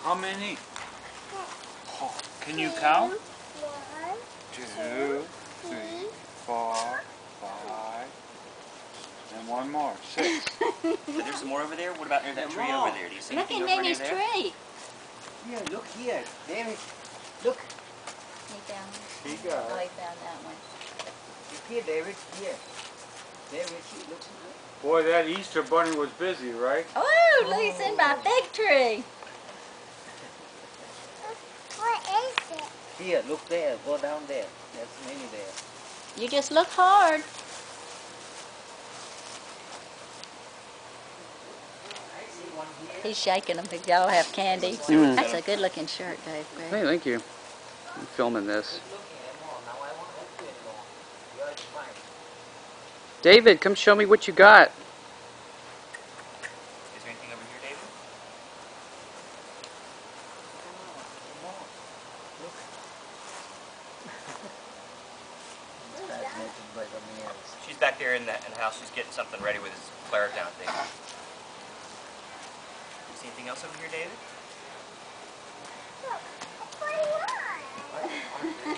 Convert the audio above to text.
How many? Oh, can you count? 1, 2, 3, 4, 5, and one more. 6. There's some more over there? What about near that tree over there? Do you see Look anything at over near Minnie's there? tree. Here, look here. David, look. He found it. He got Oh, it. he found that one. Look here, David. Here. David, look. Boy, that Easter bunny was busy, right? Oh, look, he's in my fig tree. What is it? Here, look there. Go down there. There's many there. You just look hard. He's shaking them because y'all have candy. That's a good looking shirt, Dave. Hey, thank you. I'm filming this. David, come show me what you got. Is there anything over here, David? She's back there in the house. She's getting something ready with his Claritin thing. See anything else over here, David? Look, it's 21.